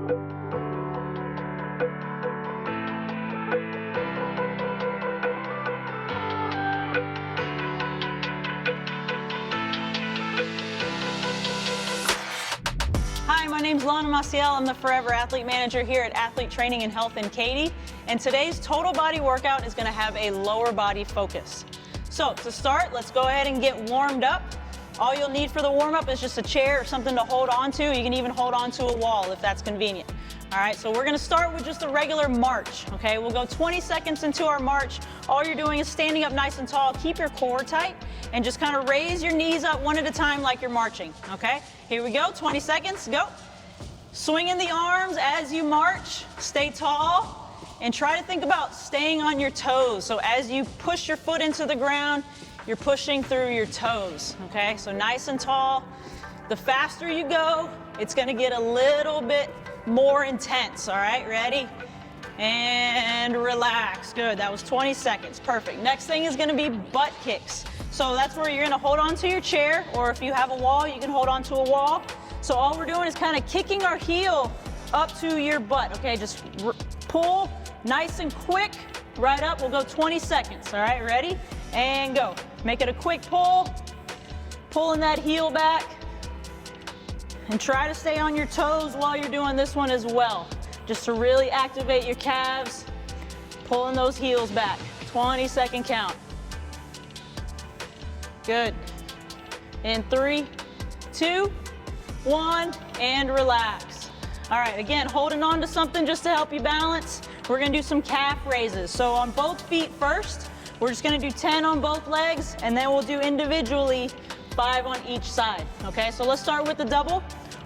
Hi, my name's Lana Maciel. I'm the Forever Athlete Manager here at Athlete Training and Health in Katy. And today's total body workout is going to have a lower body focus. So to start, let's go ahead and get warmed up. All you'll need for the warm-up is just a chair or something to hold on to. You can even hold on to a wall if that's convenient. All right, so we're going to start with just a regular march, okay? We'll go 20 seconds into our march. All you're doing is standing up nice and tall. Keep your core tight and just kind of raise your knees up one at a time like you're marching, okay? Here we go, 20 seconds, go. Swinging the arms as you march. Stay tall and try to think about staying on your toes. So as you push your foot into the ground, you're pushing through your toes, okay? So nice and tall. The faster you go, it's gonna get a little bit more intense, all right? Ready? And relax. Good, that was 20 seconds, perfect. Next thing is gonna be butt kicks. So that's where you're gonna hold on to your chair, or if you have a wall, you can hold on to a wall. So all we're doing is kind of kicking our heel up to your butt, okay? Just pull nice and quick, right up. We'll go 20 seconds, all right? Ready? And go. Make it a quick pull, pulling that heel back. And try to stay on your toes while you're doing this one as well, just to really activate your calves, pulling those heels back. 20-second count. Good. In 3, 2, 1, and relax. All right, again, holding on to something just to help you balance. We're gonna do some calf raises. So on both feet first, we're just gonna do 10 on both legs, and then we'll do individually 5 on each side, okay? So let's start with the double.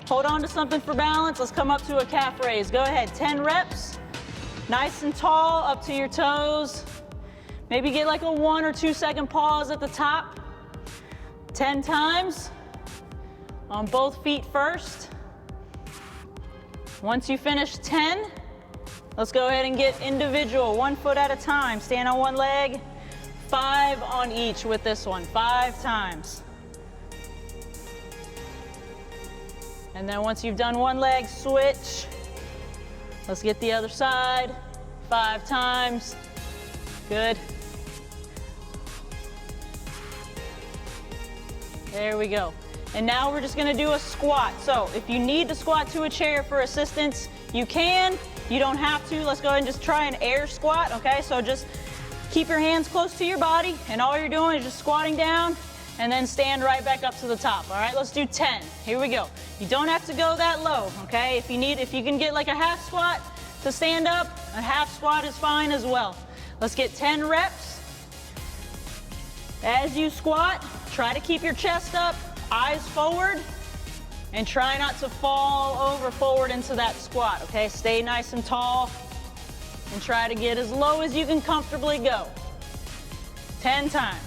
Hold on to something for balance. Let's come up to a calf raise. Go ahead, 10 reps. Nice and tall, up to your toes. Maybe get like a 1 or 2 second pause at the top. 10 times on both feet first. Once you finish 10, let's go ahead and get individual, 1 foot at a time. Stand on one leg, 5 on each with this one, 5 times. And then once you've done one leg, switch. Let's get the other side, 5 times. Good. There we go. And now we're just gonna do a squat. So if you need to squat to a chair for assistance, you can. You don't have to. Let's go ahead and just try an air squat, okay? So just keep your hands close to your body, and all you're doing is just squatting down and then stand right back up to the top. All right, let's do 10. Here we go. You don't have to go that low, okay? If you can get like a half squat to stand up, a half squat is fine as well. Let's get 10 reps. As you squat, try to keep your chest up, eyes forward, and try not to fall over forward into that squat, okay? Stay nice and tall and try to get as low as you can comfortably go. 10 times.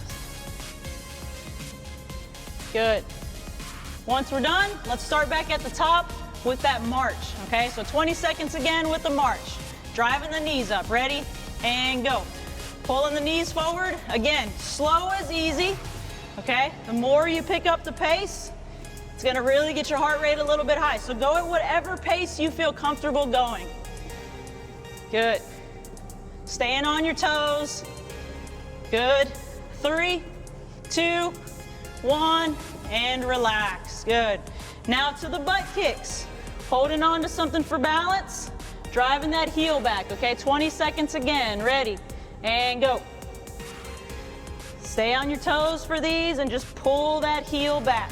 Good. Once we're done, let's start back at the top with that march, okay? So 20 seconds again with the march. Driving the knees up, ready? And go. Pulling the knees forward. Again, slow as easy, okay? The more you pick up the pace, it's gonna really get your heart rate a little bit high. So go at whatever pace you feel comfortable going. Good. Staying on your toes. Good. 3, 2, 1, and relax. Good. Now to the butt kicks. Holding on to something for balance, driving that heel back, okay? 20 seconds again. Ready? And go. Stay on your toes for these and just pull that heel back.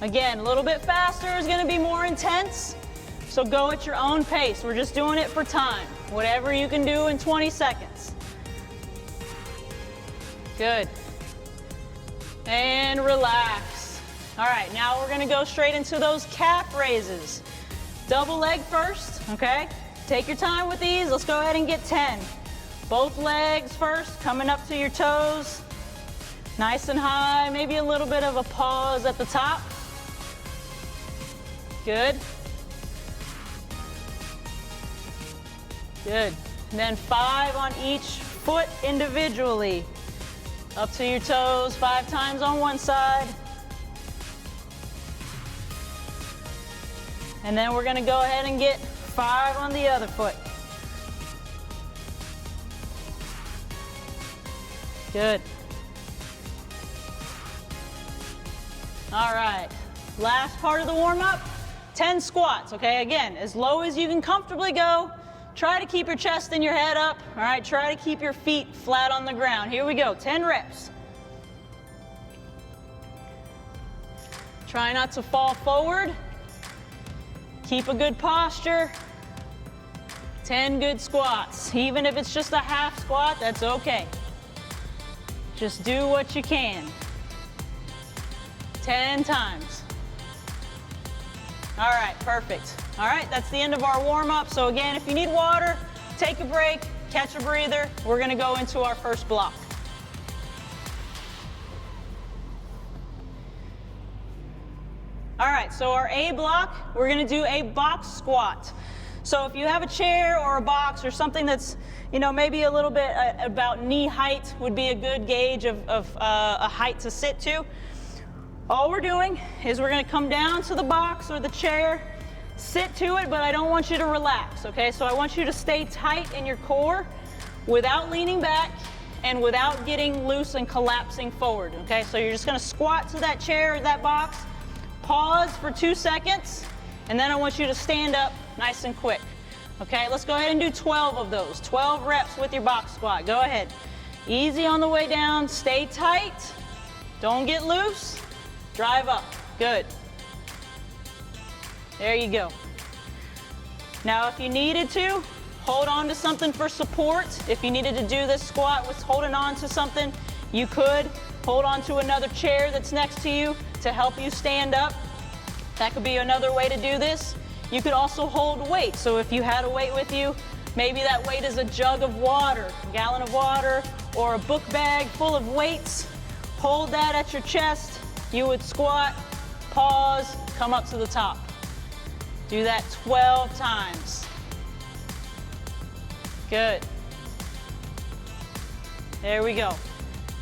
Again, a little bit faster is gonna be more intense, so go at your own pace. We're just doing it for time. Whatever you can do in 20 seconds. Good. And relax. All right, now we're gonna go straight into those calf raises. Double leg first, okay? Take your time with these. Let's go ahead and get 10. Both legs first, coming up to your toes. Nice and high, maybe a little bit of a pause at the top. Good. Good. And then 5 on each foot individually. Up to your toes, 5 times on one side. And then we're gonna go ahead and get 5 on the other foot. Good. All right, last part of the warm-up, 10 squats, okay? Again, as low as you can comfortably go. Try to keep your chest and your head up, all right? Try to keep your feet flat on the ground. Here we go, 10 reps. Try not to fall forward. Keep a good posture. 10 good squats. Even if it's just a half squat, that's okay. Just do what you can. 10 times. All right, perfect. All right, that's the end of our warm-up. So again, if you need water, take a break, catch a breather. We're gonna go into our first block. All right, so our A block, we're gonna do a box squat. So if you have a chair or a box or something that's, you know, maybe a little bit about knee height would be a good gauge of a height to sit to. All we're doing is we're gonna come down to the box or the chair, sit to it, but I don't want you to relax, okay? So I want you to stay tight in your core without leaning back and without getting loose and collapsing forward, okay? So you're just gonna squat to that chair or that box, pause for 2 seconds, and then I want you to stand up nice and quick, okay? Let's go ahead and do 12 of those, 12 reps with your box squat. Go ahead. Easy on the way down, stay tight, don't get loose. Drive up, good. There you go. Now if you needed to, hold on to something for support. If you needed to do this squat with holding on to something, you could hold on to another chair that's next to you to help you stand up. That could be another way to do this. You could also hold weight. So if you had a weight with you, maybe that weight is a jug of water, a gallon of water, or a book bag full of weights. Hold that at your chest. You would squat, pause, come up to the top. Do that 12 times. Good. There we go.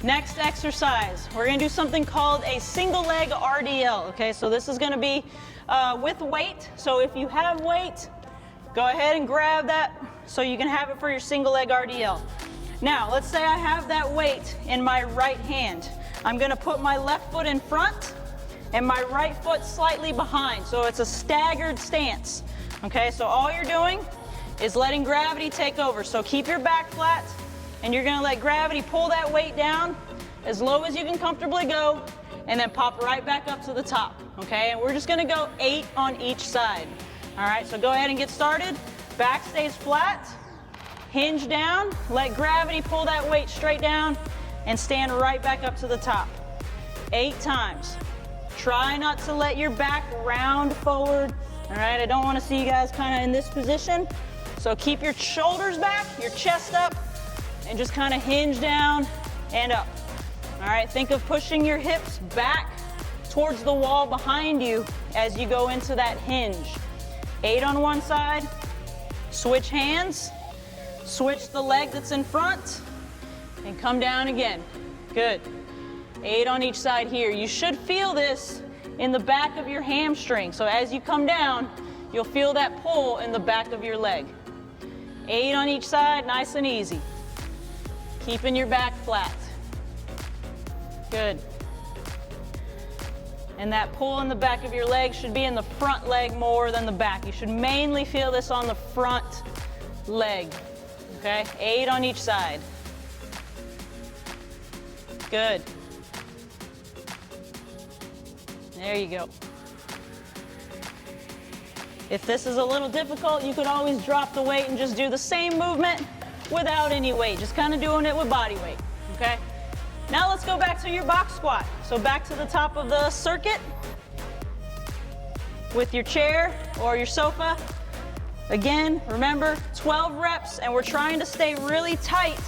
Next exercise, we're gonna do something called a single leg RDL, okay? So this is gonna be with weight. So if you have weight, go ahead and grab that so you can have it for your single leg RDL. Now, let's say I have that weight in my right hand. I'm gonna put my left foot in front and my right foot slightly behind. So it's a staggered stance, okay? So all you're doing is letting gravity take over. So keep your back flat and you're gonna let gravity pull that weight down as low as you can comfortably go and then pop right back up to the top, okay? And we're just gonna go 8 on each side. All right, so go ahead and get started. Back stays flat, hinge down, let gravity pull that weight straight down and stand right back up to the top. 8 times. Try not to let your back round forward. All right, I don't want to see you guys kind of in this position. So keep your shoulders back, your chest up, and just kind of hinge down and up. All right, think of pushing your hips back towards the wall behind you as you go into that hinge. 8 on one side, switch hands, switch the leg that's in front, and come down again. Good. 8 on each side here. You should feel this in the back of your hamstring. So as you come down, you'll feel that pull in the back of your leg. 8 on each side, nice and easy. Keeping your back flat. Good. And that pull in the back of your leg should be in the front leg more than the back. You should mainly feel this on the front leg. Okay? 8 on each side. Good. There you go. If this is a little difficult, you could always drop the weight and just do the same movement without any weight, just kind of doing it with body weight, okay? Now let's go back to your box squat. So back to the top of the circuit with your chair or your sofa. Again, remember, 12 reps, and we're trying to stay really tight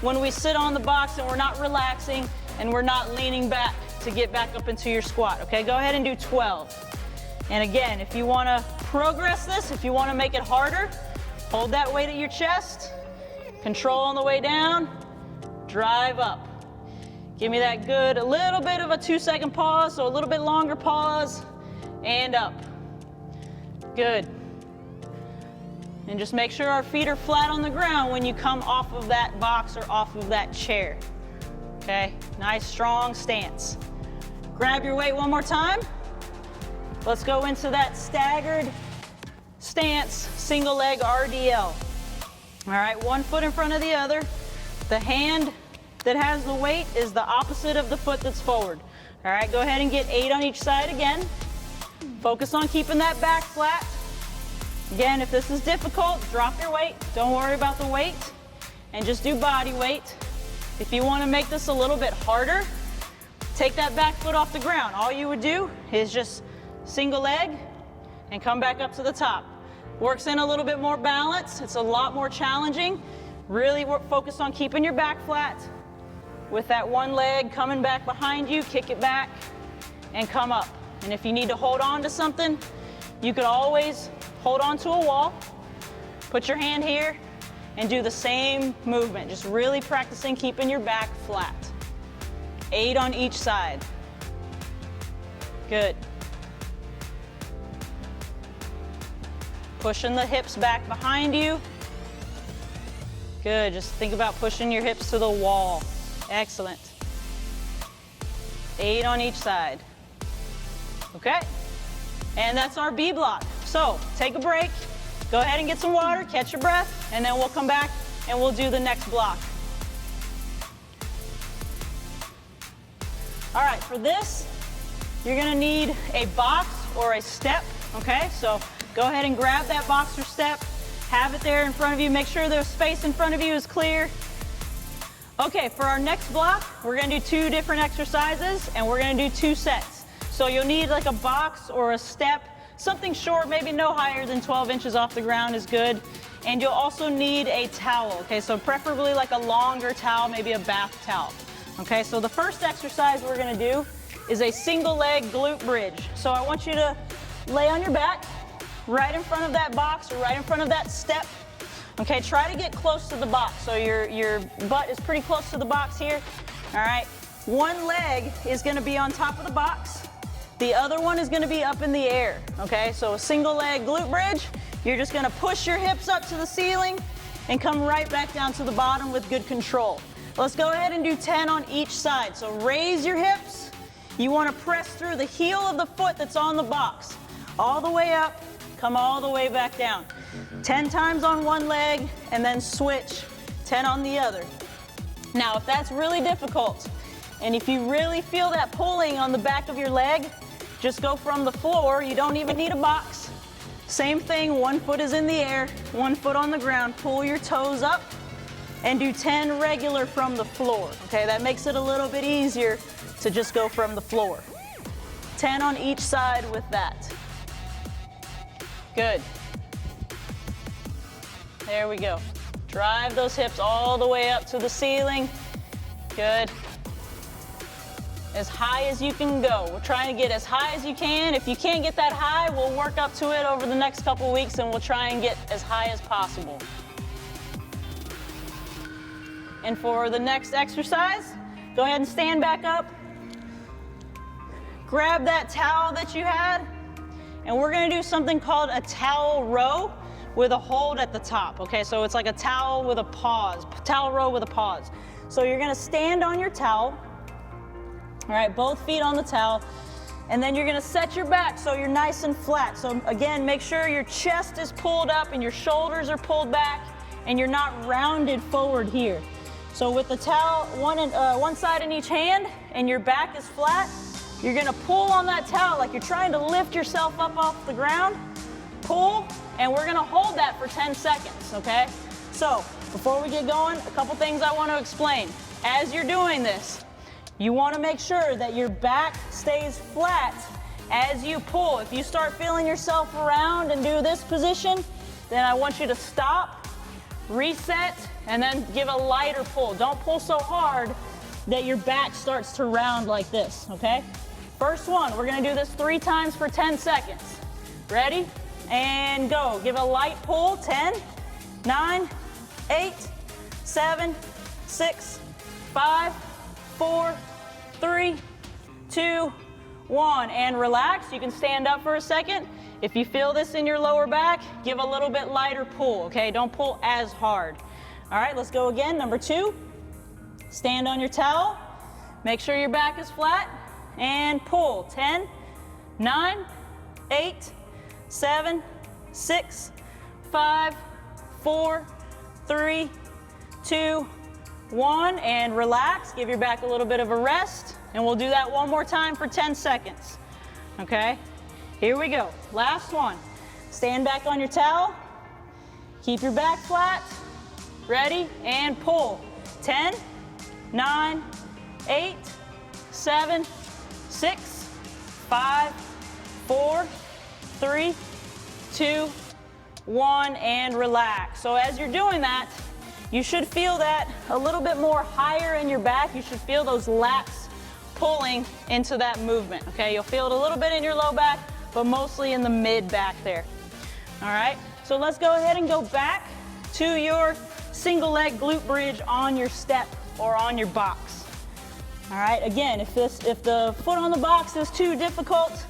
when we sit on the box and we're not relaxing and we're not leaning back to get back up into your squat, okay? Go ahead and do 12. And again, if you wanna progress this, if you wanna make it harder, hold that weight at your chest, control on the way down, drive up. Give me that good, a little bit of a 2-second pause, so a little bit longer pause, and up. Good. And just make sure our feet are flat on the ground when you come off of that box or off of that chair. Okay, nice strong stance. Grab your weight one more time. Let's go into that staggered stance, single leg RDL. All right, one foot in front of the other. The hand that has the weight is the opposite of the foot that's forward. All right, go ahead and get 8 on each side again. Focus on keeping that back flat. Again, if this is difficult, drop your weight. Don't worry about the weight and just do body weight. If you want to make this a little bit harder, take that back foot off the ground. All you would do is just single leg and come back up to the top. Works in a little bit more balance. It's a lot more challenging. Really focus on keeping your back flat. With that one leg coming back behind you, kick it back and come up. And if you need to hold on to something, you could always hold on to a wall, put your hand here, and do the same movement. Just really practicing keeping your back flat. 8 on each side. Good. Pushing the hips back behind you. Good, just think about pushing your hips to the wall. Excellent. 8 on each side. Okay, and that's our B block. So take a break, go ahead and get some water, catch your breath, and then we'll come back and we'll do the next block. All right, for this, you're gonna need a box or a step, okay? So go ahead and grab that box or step, have it there in front of you, make sure the space in front of you is clear. Okay, for our next block, we're gonna do 2 different exercises and we're gonna do 2 sets. So you'll need like a box or a step, something short, maybe no higher than 12 inches off the ground is good. And you'll also need a towel, okay? So preferably like a longer towel, maybe a bath towel. Okay, so the first exercise we're gonna do is a single leg glute bridge. So I want you to lay on your back, right in front of that box or right in front of that step. Okay, try to get close to the box. So your butt is pretty close to the box here. All right, one leg is gonna be on top of the box. The other one is gonna be up in the air, okay? So a single leg glute bridge, you're just gonna push your hips up to the ceiling and come right back down to the bottom with good control. Let's go ahead and do 10 on each side. So raise your hips. You wanna press through the heel of the foot that's on the box. All the way up, come all the way back down. 10 times on one leg and then switch 10 on the other. Now, if that's really difficult, and if you really feel that pulling on the back of your leg, just go from the floor. You don't even need a box. Same thing, one foot is in the air, one foot on the ground. Pull your toes up and do 10 regular from the floor. Okay, that makes it a little bit easier to just go from the floor. 10 on each side with that. Good. There we go. Drive those hips all the way up to the ceiling. Good. As high as you can go. We're trying to get as high as you can. If you can't get that high, we'll work up to it over the next couple weeks and we'll try and get as high as possible. And for the next exercise, go ahead and stand back up. Grab that towel that you had, and we're gonna do something called a towel row with a hold at the top, okay? So it's like a towel with a pause, towel row with a pause. So you're gonna stand on your towel, all right, both feet on the towel, and then you're gonna set your back so you're nice and flat. So again, make sure your chest is pulled up and your shoulders are pulled back and you're not rounded forward here. So with the towel, one side in each hand and your back is flat, you're gonna pull on that towel like you're trying to lift yourself up off the ground. Pull, and we're gonna hold that for 10 seconds, okay? So before we get going, a couple things I wanna explain. As you're doing this, you wanna make sure that your back stays flat as you pull. If you start feeling yourself around and do this position, then I want you to stop, reset, and then give a lighter pull. Don't pull so hard that your back starts to round like this, okay? First one, we're gonna do this 3 times for 10 seconds. Ready? And go. Give a light pull. 10, 9, 8, 7, 6, 5, 4, 3, 2, 1. And relax. You can stand up for a second If you feel this in your lower back, give a little bit lighter pull, okay? Don't pull as hard. All right, let's go again. Number 2, stand on your towel. Make sure your back is flat and pull. 10, 9, 8, 7, 6, 5, 4, 3, 2, 1, and relax. Give your back a little bit of a rest, and we'll do that one more time for 10 seconds. Okay? Here we go. Last one. Stand back on your towel. Keep your back flat. Ready? And pull. 10, 9, 8, 7, 6, 5, 4, 3, 2, 1, and relax. So as you're doing that, you should feel that a little bit more higher in your back. You should feel those lats pulling into that movement, okay? You'll feel it a little bit in your low back, but mostly in the mid back there. All right, so let's go ahead and go back to your single leg glute bridge on your step or on your box. All right, again, if the foot on the box is too difficult,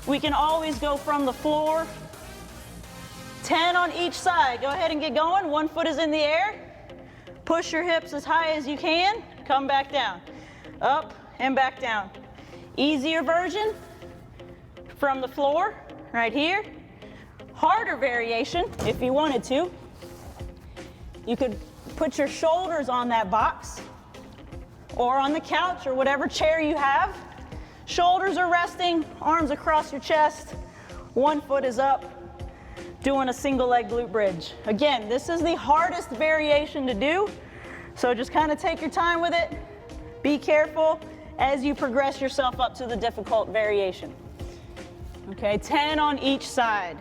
we can always go from the floor. 10 on each side. Go ahead and get going. One foot is in the air. Push your hips as high as you can. Come back down. Up and back down. Easier version from the floor, right here. Harder variation, if you wanted to. You could put your shoulders on that box or on the couch or whatever chair you have. Shoulders are resting, arms across your chest. One foot is up, doing a single leg glute bridge. Again, this is the hardest variation to do, so just kind of take your time with it. Be careful as you progress yourself up to the difficult variation. Okay, 10 on each side.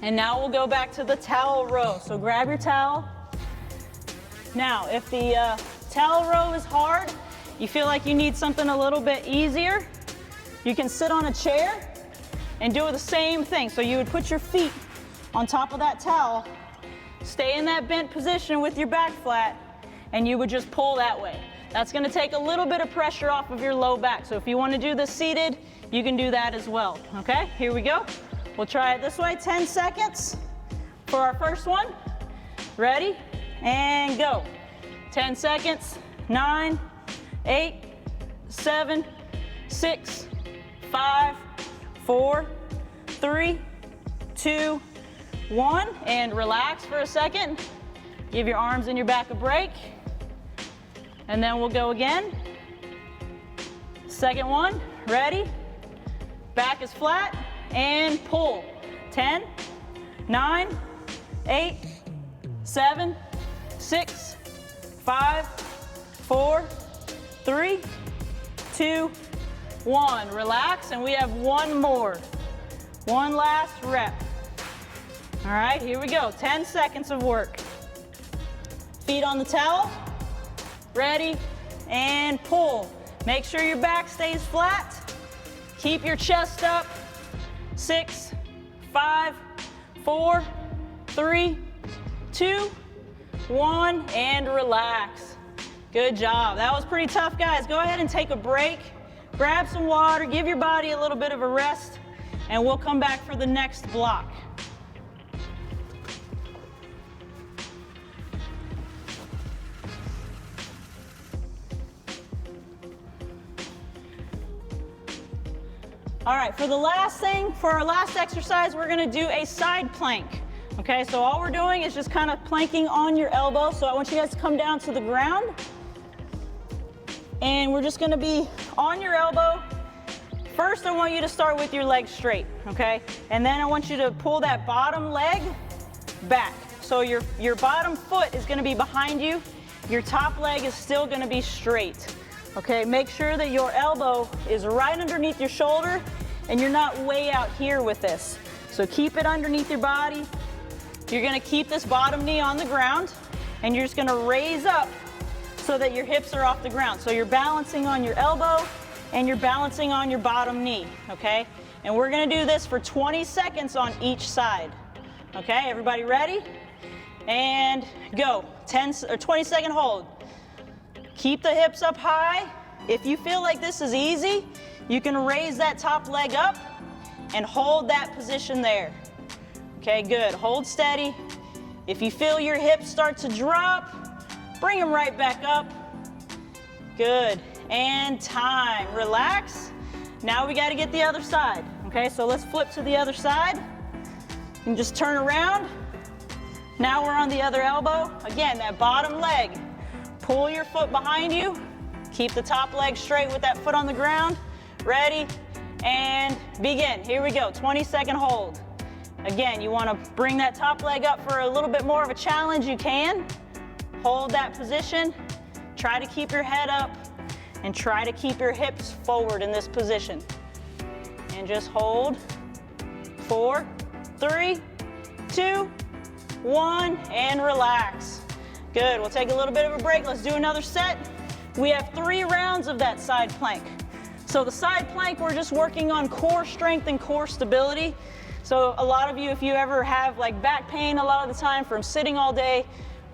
And now we'll go back to the towel row. So grab your towel. Now, if the towel row is hard, you feel like you need something a little bit easier, you can sit on a chair and do the same thing. So you would put your feet on top of that towel, stay in that bent position with your back flat, and you would just pull that way. That's gonna take a little bit of pressure off of your low back. So if you wanna do this seated, you can do that as well, okay? Here we go. We'll try it this way, 10 seconds for our first one. Ready? And go. 10 seconds, 9, 8, 7, 6, 5, 4, 3, 2, 1, and relax for a second. Give your arms and your back a break. And then we'll go again. Second one, ready? Back is flat and pull. 10, 9, 8, 7, 6, 5, 4, 3, 2, 1. Relax, and we have one more. One last rep. All right, here we go. 10 seconds of work. Feet on the towel. Ready, and pull. Make sure your back stays flat. Keep your chest up. 6, 5, 4, 3, 2, 1, and relax. Good job. That was pretty tough, guys. Go ahead and take a break. Grab some water, give your body a little bit of a rest, and we'll come back for the next block. All right, for the last thing, for our last exercise, we're gonna do a side plank. Okay, so all we're doing is just kind of planking on your elbow. So I want you guys to come down to the ground. And we're just gonna be on your elbow. First, I want you to start with your legs straight, okay? And then I want you to pull that bottom leg back. So your bottom foot is gonna be behind you. Your top leg is still gonna be straight. Okay, make sure that your elbow is right underneath your shoulder and you're not way out here with this. So keep it underneath your body. You're gonna keep this bottom knee on the ground and you're just gonna raise up so that your hips are off the ground. So you're balancing on your elbow and you're balancing on your bottom knee, okay? And we're gonna do this for 20 seconds on each side. Okay, everybody ready? And go, 20-second hold. Keep the hips up high. If you feel like this is easy, You can raise that top leg up and hold that position there. Okay, good. Hold steady. If you feel your hips start to drop, bring them right back up. Good. And time. Relax. Now we got to get the other side. Okay, so let's flip to the other side and just turn around. Now we're on the other elbow. Again, that bottom leg. Pull your foot behind you. Keep the top leg straight with that foot on the ground. Ready, and begin. Here we go, 20-second hold. Again, you want to bring that top leg up for a little bit more of a challenge, you can. Hold that position. Try to keep your head up and try to keep your hips forward in this position. And just hold. 4, 3, 2, 1, and relax. Good, we'll take a little bit of a break. Let's do another set. We have 3 rounds of that side plank. So the side plank, we're just working on core strength and core stability. So a lot of you, if you ever have like back pain a lot of the time from sitting all day,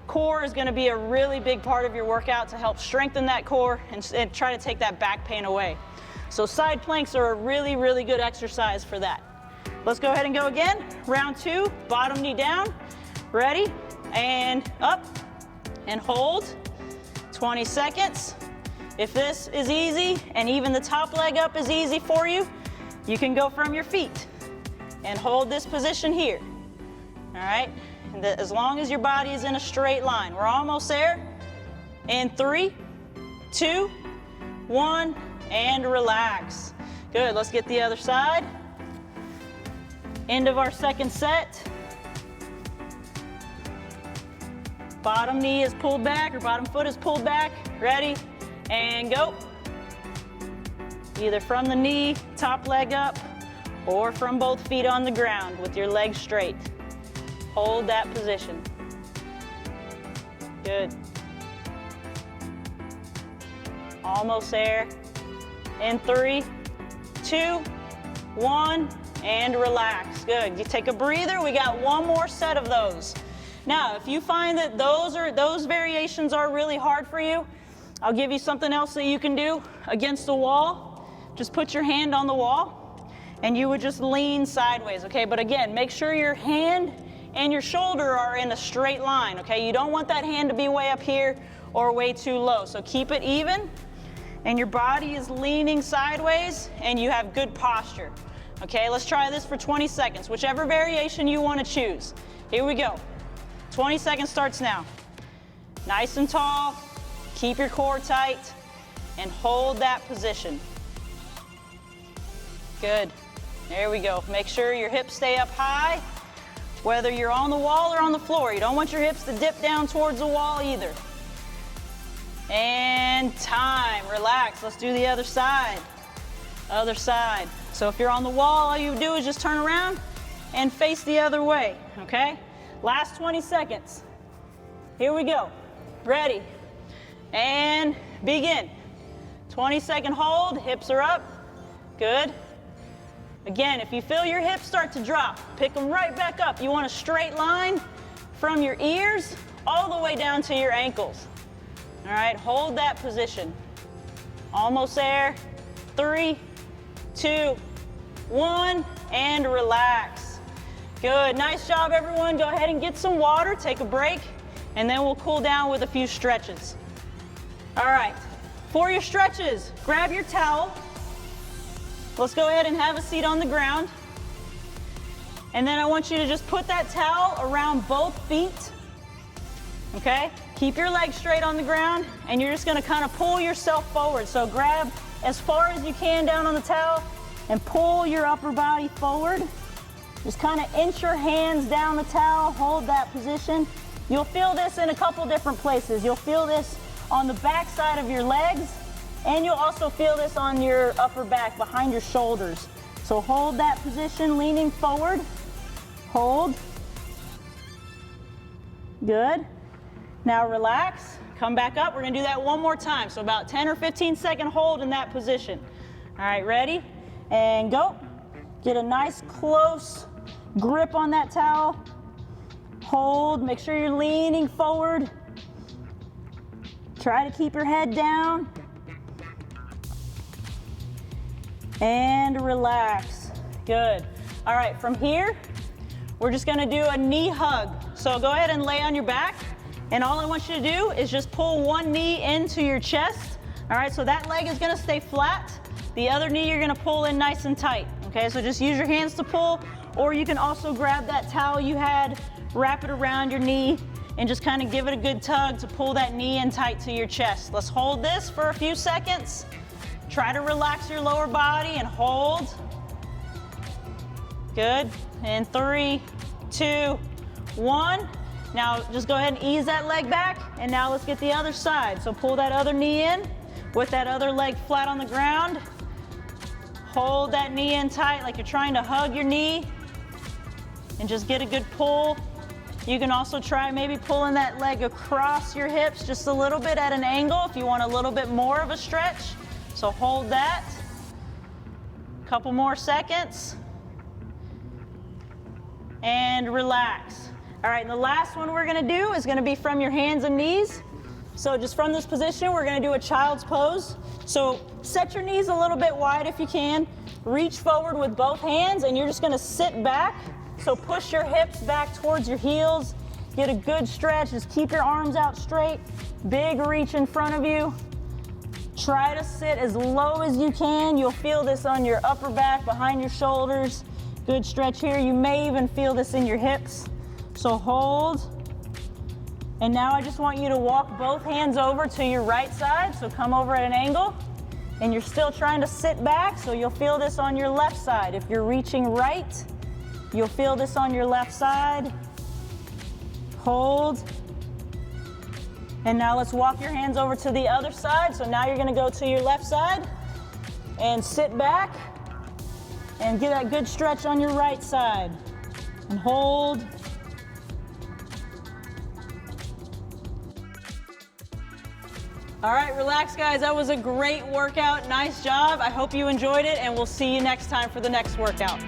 core is gonna be a really big part of your workout to help strengthen that core and try to take that back pain away. So side planks are a really, really good exercise for that. Let's go ahead and go again. Round 2, bottom knee down. Ready, and up, and hold. 20 seconds. If this is easy, and even the top leg up is easy for you, you can go from your feet and hold this position here. All right, and as long as your body is in a straight line. We're almost there. In 3, 2, 1, and relax. Good, let's get the other side. End of our second set. Bottom knee is pulled back, or bottom foot is pulled back. Ready, and go. Either from the knee, top leg up, or from both feet on the ground with your legs straight. Hold that position. Good. Almost there. In 3, 2, 1, and relax. Good. You take a breather. We got one more set of those. Now, if you find that those variations are really hard for you, I'll give you something else that you can do against the wall. Just put your hand on the wall, and you would just lean sideways, okay? But again, make sure your hand and your shoulder are in a straight line, okay? You don't want that hand to be way up here or way too low. So keep it even, and your body is leaning sideways, and you have good posture. Okay, let's try this for 20 seconds, whichever variation you want to choose. Here we go. 20 seconds starts now. Nice and tall, keep your core tight, and hold that position. Good, there we go. Make sure your hips stay up high, whether you're on the wall or on the floor. You don't want your hips to dip down towards the wall either. And time, relax. Let's do the other side. Other side. So if you're on the wall, all you do is just turn around and face the other way, okay? Last 20 seconds. Here we go. Ready, and begin. 20-second hold, hips are up. Good. Again, if you feel your hips start to drop, pick them right back up. You want a straight line from your ears all the way down to your ankles. All right, hold that position. Almost there. 3, 2, 1, and relax. Good, nice job everyone. Go ahead and get some water, take a break, and then we'll cool down with a few stretches. All right, for your stretches, grab your towel. Let's go ahead and have a seat on the ground. And then I want you to just put that towel around both feet, okay? Keep your legs straight on the ground, and you're just gonna kind of pull yourself forward. So grab as far as you can down on the towel and pull your upper body forward. Just kind of inch your hands down the towel, hold that position. You'll feel this in a couple different places. You'll feel this on the back side of your legs, and you'll also feel this on your upper back, behind your shoulders. So hold that position, leaning forward. Hold. Good. Now relax, come back up. We're gonna do that one more time. So about 10 or 15-second hold in that position. All right, ready? And go. Get a nice close grip on that towel. Hold, make sure you're leaning forward. Try to keep your head down. and relax. Good. All right, from here, we're just gonna do a knee hug. So go ahead and lay on your back, and all I want you to do is just pull one knee into your chest. All right, so that leg is gonna stay flat. The other knee you're gonna pull in nice and tight. Okay, so just use your hands to pull, or you can also grab that towel you had, wrap it around your knee, and just kind of give it a good tug to pull that knee in tight to your chest. Let's hold this for a few seconds. Try to relax your lower body and hold. Good. And 3, 2, 1. Now just go ahead and ease that leg back, and now let's get the other side. So pull that other knee in with that other leg flat on the ground. Hold that knee in tight like you're trying to hug your knee, and just get a good pull. You can also try maybe pulling that leg across your hips just a little bit at an angle if you want a little bit more of a stretch. So hold that. Couple more seconds. And relax. All right, and the last one we're gonna do is gonna be from your hands and knees. So just from this position, we're gonna do a child's pose. So set your knees a little bit wide if you can. Reach forward with both hands, and you're just gonna sit back. So push your hips back towards your heels. Get a good stretch, just keep your arms out straight. Big reach in front of you. Try to sit as low as you can. You'll feel this on your upper back, behind your shoulders. Good stretch here. You may even feel this in your hips. So hold. And now I just want you to walk both hands over to your right side. So come over at an angle. And you're still trying to sit back, so you'll feel this on your left side. If you're reaching right, you'll feel this on your left side. Hold. And now let's walk your hands over to the other side. So now you're gonna go to your left side and sit back and get that good stretch on your right side. And hold. All right, relax guys. That was a great workout. Nice job. I hope you enjoyed it, and we'll see you next time for the next workout.